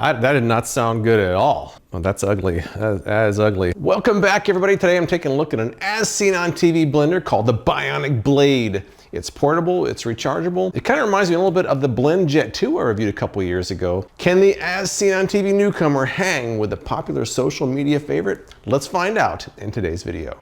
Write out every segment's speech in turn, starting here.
That did not sound good at all. Well, that's ugly. That is ugly. Welcome back, everybody. Today I'm taking a look at an as seen on TV blender called the Bionic Blade. It's portable, it's rechargeable. It kind of reminds me a little bit of the BlendJet 2 I reviewed a couple years ago. Can the as seen on TV newcomer hang with the popular social media favorite? Let's find out in today's video.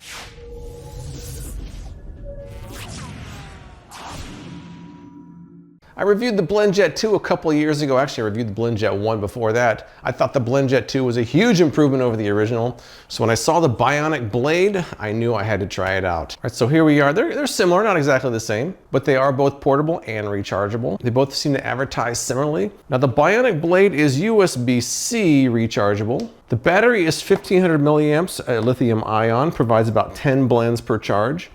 I reviewed the BlendJet 2 a couple of years ago. Actually, I reviewed the BlendJet 1 before that. I thought the BlendJet 2 was a huge improvement over the original. So when I saw the Bionic Blade, I knew I had to try it out. All right, so here we are. They're similar, not exactly the same, but they are both portable and rechargeable. They both seem to advertise similarly. Now the Bionic Blade is USB-C rechargeable. The battery is 1500 milliamps, lithium ion, provides about 10 blends per charge.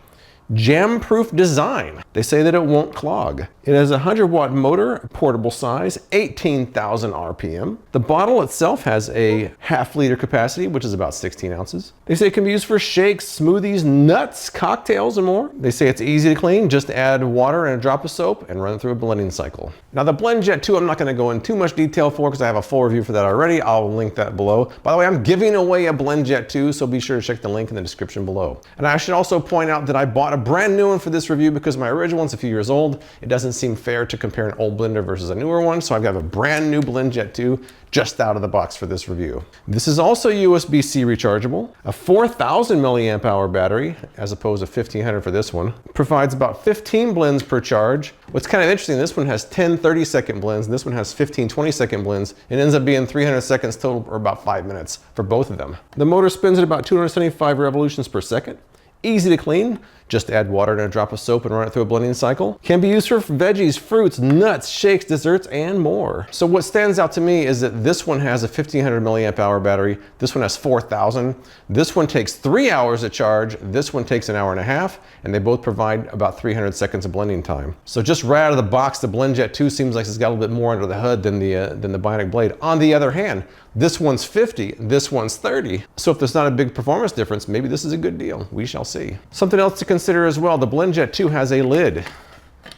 Jam-proof design. They say that it won't clog. It has a 100-watt motor, portable size, 18,000 RPM. The bottle itself has a half-liter capacity, which is about 16 ounces. They say it can be used for shakes, smoothies, nuts, cocktails, and more. They say it's easy to clean. Just add water and a drop of soap and run through a blending cycle. Now the BlendJet 2, I'm not going to go into too much detail for because I have a full review for that already. I'll link that below. By the way, I'm giving away a BlendJet 2, so be sure to check the link in the description below. And I should also point out that I bought a brand new one for this review because my original one's a few years old. It doesn't seem fair to compare an old blender versus a newer one, so I've got a brand new BlendJet 2 just out of the box for this review. This is also USB-C rechargeable, a 4000 milliamp hour battery as opposed to 1500 for this one. Provides about 15 blends per charge. What's kind of interesting, this one has 10 30-second blends, and this one has 15 20-second blends. It ends up being 300 seconds total, or about 5 minutes for both of them. The motor spins at about 275 revolutions per second. Easy to clean. Just add water and a drop of soap and run it through a blending cycle. Can be used for veggies, fruits, nuts, shakes, desserts, and more. So what stands out to me is that this one has a 1500 milliamp hour battery. This one has 4000. This one takes 3 hours to charge. This one takes an hour and a half, and they both provide about 300 seconds of blending time. So just right out of the box, the BlendJet 2 seems like it's got a little bit more under the hood than the Bionic Blade. On the other hand, this one's 50, this one's 30. So if there's not a big performance difference, maybe this is a good deal. We shall see. Something else to consider as well, the BlendJet 2 has a lid,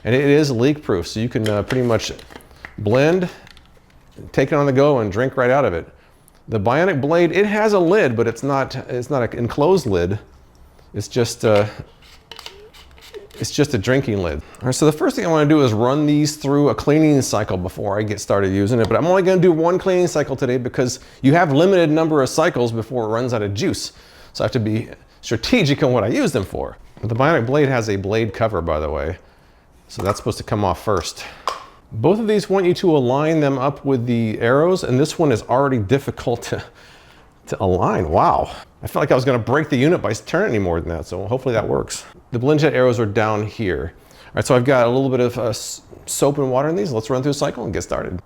and it is leak proof, so you can pretty much blend, take it on the go, and drink right out of it. The Bionic Blade, it has a lid, but it's not an enclosed lid. It's just a drinking lid. All right, so the first thing I want to do is run these through a cleaning cycle before I get started using it, but I'm only going to do one cleaning cycle today because you have limited number of cycles before it runs out of juice. So I have to be strategic on what I use them for. The Bionic Blade has a blade cover, by the way, so that's supposed to come off first. Both of these want you to align them up with the arrows, and this one is already difficult to align. Wow. I felt like I was going to break the unit by turning any more than that, so hopefully that works. The BlendJet arrows are down here. All right, so I've got a little bit of soap and water in these. Let's run through a cycle and get started.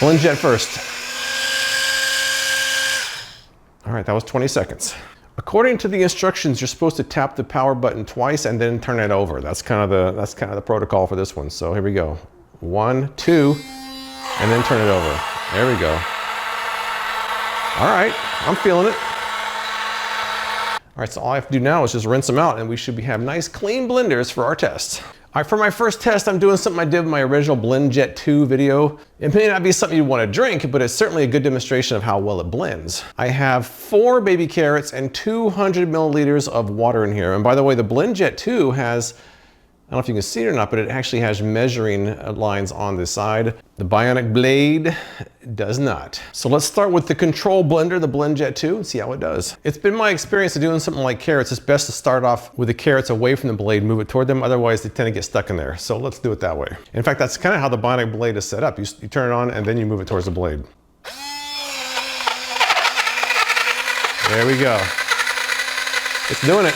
BlendJet first. All right, that was 20 seconds. According to the instructions, you're supposed to tap the power button twice and then turn it over. That's kind of the protocol for this one. So here we go. 1, 2, and then turn it over. There we go. All right, I'm feeling it. All right, so all I have to do now is just rinse them out, and we should have nice clean blenders for our test. All right, for my first test, I'm doing something I did with my original BlendJet 2 video. It may not be something you want to drink, but it's certainly a good demonstration of how well it blends. I have 4 baby carrots and 200 milliliters of water in here. And by the way, the BlendJet 2 has, I don't know if you can see it or not, but it actually has measuring lines on the side. The Bionic Blade does not. So let's start with the control blender, the BlendJet 2, and see how it does. It's been my experience of doing something like carrots, it's best to start off with the carrots away from the blade, move it toward them, otherwise they tend to get stuck in there. So let's do it that way. In fact, that's kind of how the Bionic Blade is set up. You turn it on and then you move it towards the blade. There we go. It's doing it.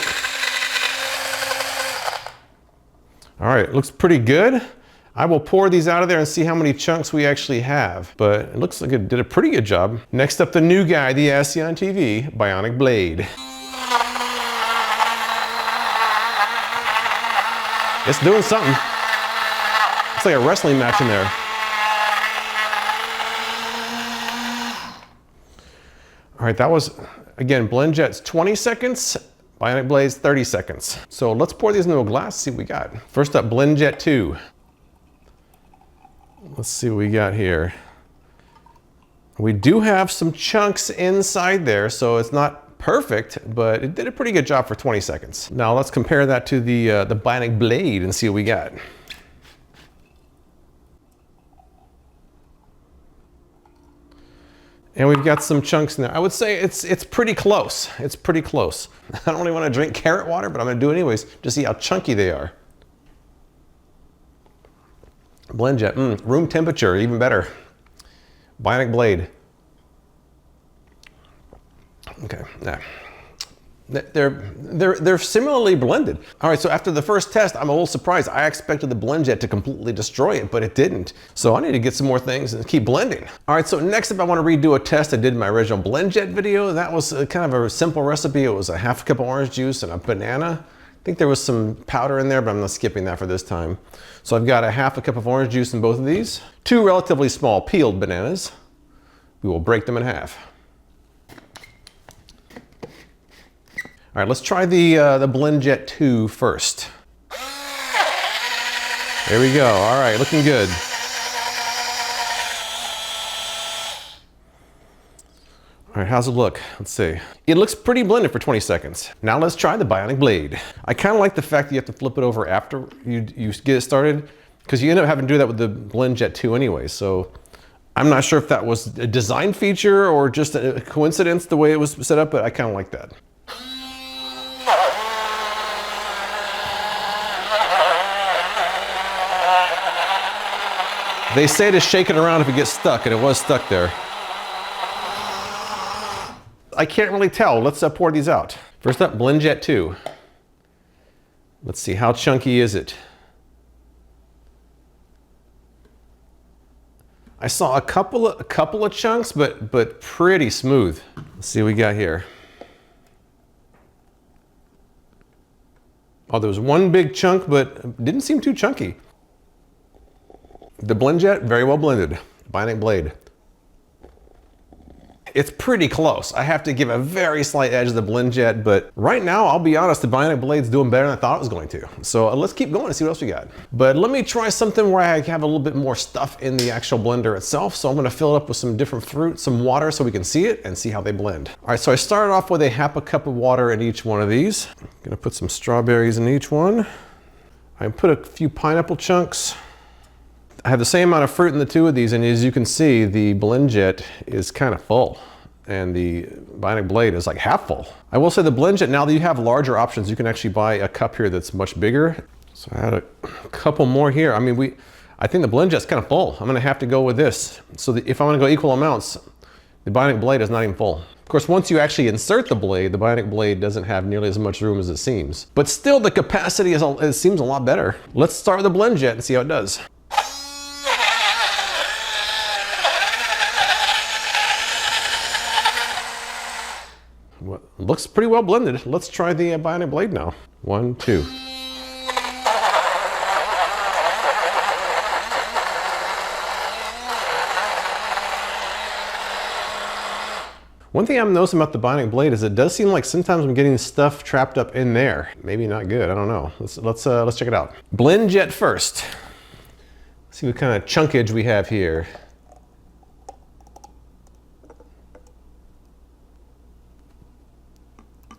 All right, it looks pretty good. I will pour these out of there and see how many chunks we actually have, but it looks like it did a pretty good job. Next up, the new guy, the as seen on TV, Bionic Blade. It's doing something. It's like a wrestling match in there. All right, that was, again, BlendJet's 20 seconds. Bionic Blade's 30 seconds. So let's pour these into a glass, see what we got. First up, BlendJet 2. Let's see what we got here. We do have some chunks inside there, so it's not perfect, but it did a pretty good job for 20 seconds. Now let's compare that to the Bionic blade and see what we got. And we've got some chunks in there. I would say it's pretty close. It's pretty close. I don't really want to drink carrot water, but I'm gonna do it anyways to see how chunky they are. BlendJet, room temperature, even better. Bionic blade. Okay, yeah. They're similarly blended. All right, so after the first test, I'm a little surprised. I expected the BlendJet to completely destroy it, but it didn't. So I need to get some more things and keep blending. All right, so next up I want to redo a test I did in my original BlendJet video. That was kind of a simple recipe. It was a half a cup of orange juice and a banana. I think there was some powder in there, but I'm not skipping that for this time. So I've got a half a cup of orange juice in both of these. 2 relatively small peeled bananas. We will break them in half. All right, let's try the BlendJet 2 first. There we go. All right, looking good. All right, how's it look? Let's see. It looks pretty blended for 20 seconds. Now let's try the Bionic blade. I kind of like the fact that you have to flip it over after you get it started, because you end up having to do that with the BlendJet 2 anyway. So I'm not sure if that was a design feature or just a coincidence the way it was set up, but I kind of like that. They say to shake it around if it gets stuck, and it was stuck there. I can't really tell. Let's pour these out. First up, BlendJet 2. Let's see, how chunky is it? I saw a couple of chunks, but pretty smooth. Let's see what we got here. Oh, there was one big chunk, but didn't seem too chunky. The BlendJet, very well blended. Bionic blade. It's pretty close. I have to give a very slight edge to the BlendJet, but right now, I'll be honest, the Bionic blade's doing better than I thought it was going to. So let's keep going and see what else we got. But let me try something where I have a little bit more stuff in the actual blender itself. So I'm gonna fill it up with some different fruit, some water, so we can see it and see how they blend. All right, so I started off with a half a cup of water in each one of these. I'm gonna put some strawberries in each one. I put a few pineapple chunks. I have the same amount of fruit in the 2 of these, and as you can see, the BlendJet is kind of full, and the Bionic blade is like half full. I will say the BlendJet, now that you have larger options, you can actually buy a cup here that's much bigger. So I had a couple more here. I mean, I think the BlendJet's kind of full. I'm gonna have to go with this. So if I wanna go equal amounts, the Bionic blade is not even full. Of course, once you actually insert the blade, the Bionic blade doesn't have nearly as much room as it seems. But still, the capacity it seems a lot better. Let's start with the BlendJet and see how it does. Well, looks pretty well blended. Let's try the Bionic blade now. 1, 2. One thing I'm noticing about the Bionic blade is it does seem like sometimes I'm getting stuff trapped up in there. Maybe not good, I don't know. Let's check it out. BlendJet first. Let's see what kind of chunkage we have here.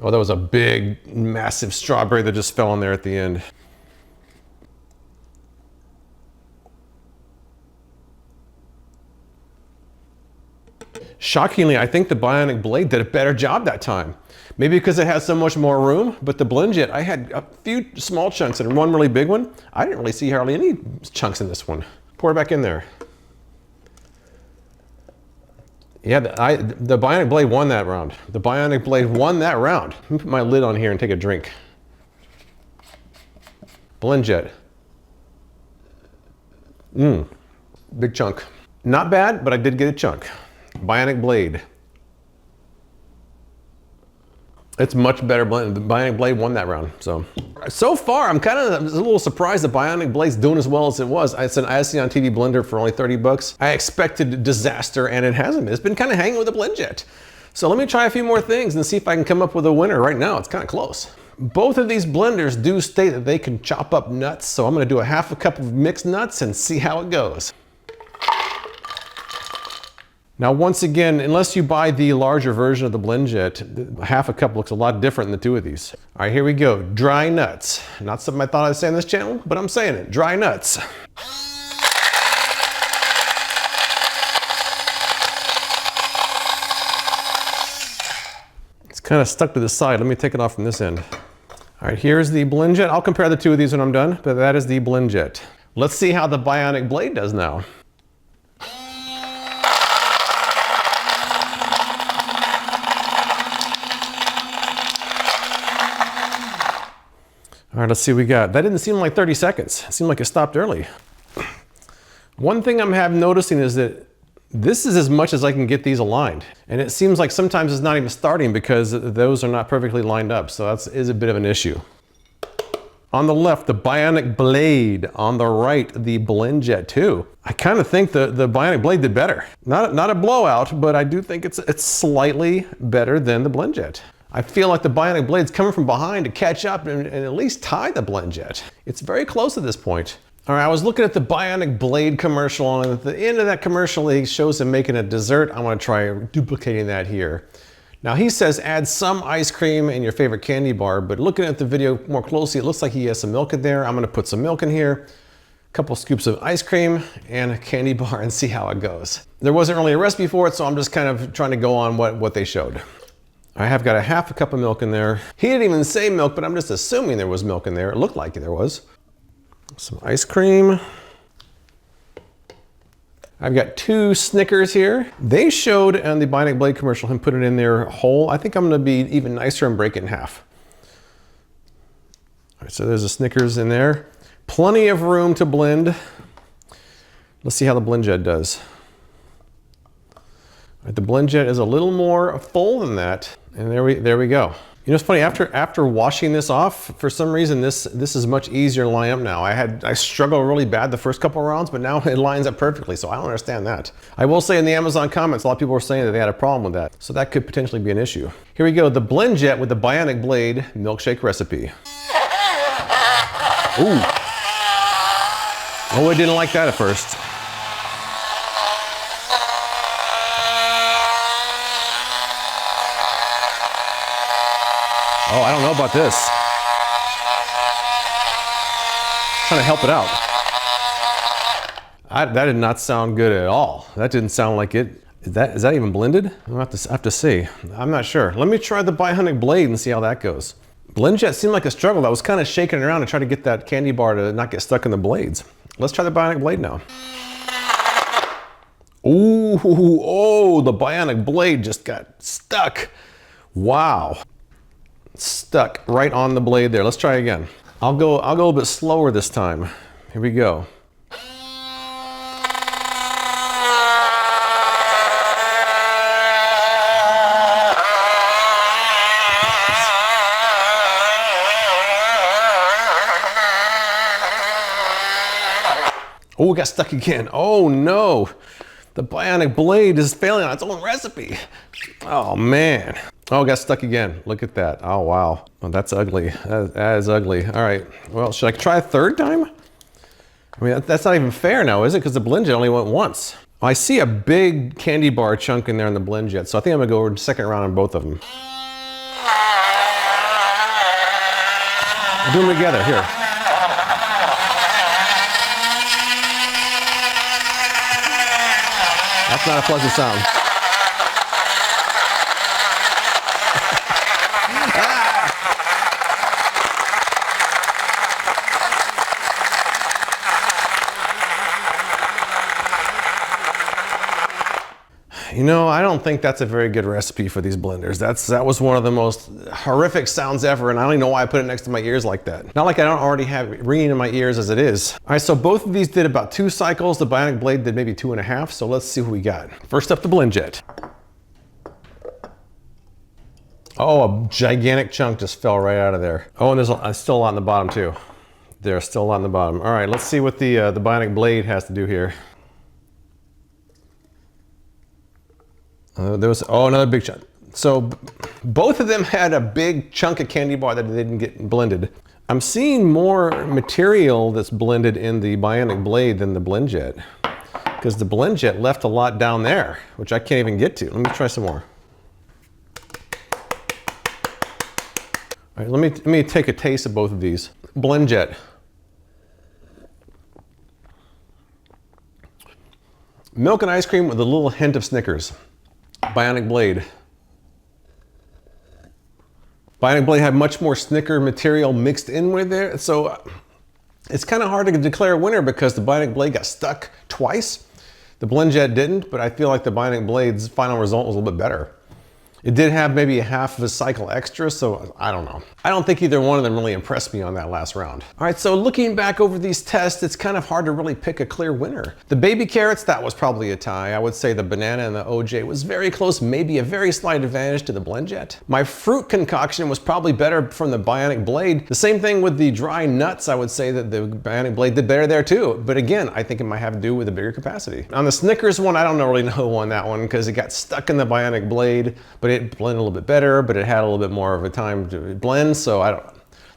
Oh, that was a big, massive strawberry that just fell in there at the end. Shockingly, I think the Bionic blade did a better job that time. Maybe because it has so much more room, but the BlendJet, I had a few small chunks and one really big one. I didn't really see hardly any chunks in this one. Pour it back in there. Yeah, the Bionic blade won that round. The Bionic blade won that round. Let me put my lid on here and take a drink. BlendJet. Big chunk. Not bad, but I did get a chunk. Bionic blade. It's much better blend. The Bionic blade won that round. So far, I'm kind of a little surprised the Bionic blade's doing as well as it was. It's an ISC on TV blender for only 30 bucks. I expected disaster, and it hasn't. It's been kind of hanging with the BlendJet. So let me try a few more things and see if I can come up with a winner. Right now, it's kind of close. Both of these blenders do state that they can chop up nuts, so I'm gonna do a half a cup of mixed nuts and see how it goes. Now, once again, unless you buy the larger version of the BlendJet, half a cup looks a lot different than the two of these. All right, here we go. Dry nuts. Not something I thought I'd say on this channel, but I'm saying it. Dry nuts. It's kind of stuck to the side. Let me take it off from this end. All right, here's the BlendJet. I'll compare the two of these when I'm done, but that is the BlendJet. Let's see how the Bionic blade does now. All right, let's see what we got. That didn't seem like 30 seconds. It seemed like it stopped early. One thing I'm noticing is that this is as much as I can get these aligned. And it seems like sometimes it's not even starting because those are not perfectly lined up. So that is a bit of an issue. On the left, the Bionic blade. On the right, the BlendJet 2. I kind of think the Bionic blade did better. Not a blowout, but I do think it's slightly better than the BlendJet. I feel like the Bionic blade's coming from behind to catch up and at least tie the BlendJet. It's very close at this point. All right, I was looking at the Bionic blade commercial, and at the end of that commercial, he shows him making a dessert. I want to try duplicating that here. Now, he says add some ice cream in your favorite candy bar, but looking at the video more closely, it looks like he has some milk in there. I'm going to put some milk in here, a couple scoops of ice cream, and a candy bar and see how it goes. There wasn't really a recipe for it, so I'm just kind of trying to go on what they showed. I have got a half a cup of milk in there. He didn't even say milk, but I'm just assuming there was milk in there. It looked like there was. Some ice cream. I've got 2 Snickers here. They showed on the Bionic blade commercial him put it in there whole. I think I'm gonna be even nicer and break it in half. All right, so there's a Snickers in there. Plenty of room to blend. Let's see how the BlendJet does. All right, the BlendJet is a little more full than that. And there we go. You know, it's funny, after washing this off, for some reason, this is much easier to line up now. I struggled really bad the first couple rounds, but now it lines up perfectly, so I don't understand that. I will say in the Amazon comments, a lot of people were saying that they had a problem with that, so that could potentially be an issue. Here we go, the BlendJet with the Bionic blade milkshake recipe. Ooh. Oh, I didn't like that at first. Oh, I don't know about this. Trying to help it out. That did not sound good at all. That didn't sound like it. Is that even blended? I'll have to see. I'm not sure. Let me try the Bionic blade and see how that goes. BlendJet seemed like a struggle. I was kind of shaking around to try to get that candy bar to not get stuck in the blades. Let's try the Bionic blade now. Ooh, oh, the Bionic blade just got stuck. Wow. Stuck right on the blade there. Let's try again. I'll go a little bit slower this time. Here we go. Oh, it got stuck again. Oh no. The Bionic blade is failing on its own recipe. Oh man. Oh, it got stuck again. Look at that. Oh, wow. Oh, that's ugly. That is ugly. All right. Well, should I try a third time? I mean, that's not even fair now, is it? Because the BlendJet only went once. I see a big candy bar chunk in there in the BlendJet, so I think I'm going to go over the second round on both of them. We'll do them together. Here. That's not a pleasant sound. You know, I don't think that's a very good recipe for these blenders. That was one of the most horrific sounds ever, and I don't even know why I put it next to my ears like that. Not like I don't already have it ringing in my ears as it is. All right, so both of these did about 2 cycles. The Bionic blade did maybe 2.5, so let's see what we got. First up, the BlendJet. Oh, a gigantic chunk just fell right out of there. Oh, and there's still a lot in the bottom too. There's still a lot in the bottom. All right, let's see what the Bionic blade has to do here. Another big chunk. So both of them had a big chunk of candy bar that they didn't get blended. I'm seeing more material that's blended in the Bionic blade than the BlendJet. because the BlendJet left a lot down there, which I can't even get to. Let me try some more. All right, let me take a taste of both of these. BlendJet. Milk and ice cream with a little hint of Snickers. Bionic Blade. Bionic Blade had much more Snicker material mixed in with there, so it's kind of hard to declare a winner because the Bionic Blade got stuck twice. The BlendJet didn't, but I feel like the Bionic Blade's final result was a little bit better. It did have maybe a half of a cycle extra, so I don't know. I don't think either one of them really impressed me on that last round. All right, so looking back over these tests, it's kind of hard to really pick a clear winner. The baby carrots, that was probably a tie. I would say the banana and the OJ was very close, maybe a very slight advantage to the BlendJet. My fruit concoction was probably better from the Bionic Blade. The same thing with the dry nuts, I would say that the Bionic Blade did better there too. But again, I think it might have to do with the bigger capacity. On the Snickers one, I don't really know who won that one because it got stuck in the Bionic Blade, but it blended a little bit better, but it had a little bit more of a time to blend, so I don't know.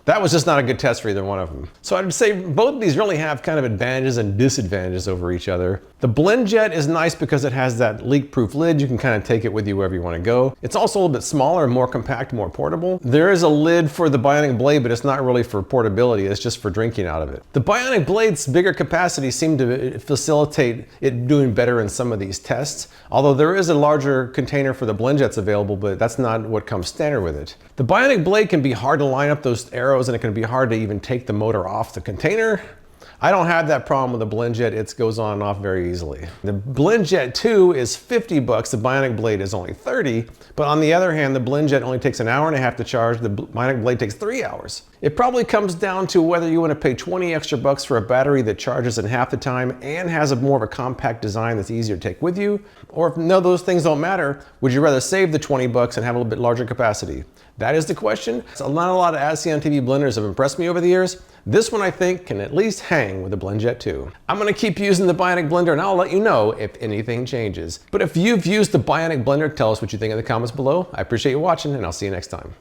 That was just not a good test for either one of them. So I'd say both of these really have kind of advantages and disadvantages over each other. The BlendJet is nice because it has that leak-proof lid. You can kind of take it with you wherever you want to go. It's also a little bit smaller, more compact, more portable. There is a lid for the Bionic Blade, but it's not really for portability. It's just for drinking out of it. The Bionic Blade's bigger capacity seemed to facilitate it doing better in some of these tests, although there is a larger container for the BlendJets available, but that's not what comes standard with it. The Bionic Blade can be hard to line up those arrows, and it can be hard to even take the motor off the container. I don't have that problem with the BlendJet. It goes on and off very easily. The BlendJet 2 is 50 bucks. The Bionic Blade is only 30. But on the other hand, the BlendJet only takes an hour and a half to charge. The Bionic Blade takes 3 hours. It probably comes down to whether you want to pay 20 extra bucks for a battery that charges in half the time and has more of a compact design that's easier to take with you. Or if none of those things don't matter, would you rather save the 20 bucks and have a little bit larger capacity? That is the question. So not a lot of ASEAN TV blenders have impressed me over the years. This one I think can at least hang with the BlendJet 2. I'm gonna keep using the Bionic blender and I'll let you know if anything changes. But if you've used the Bionic blender, tell us what you think in the comments below. I appreciate you watching and I'll see you next time.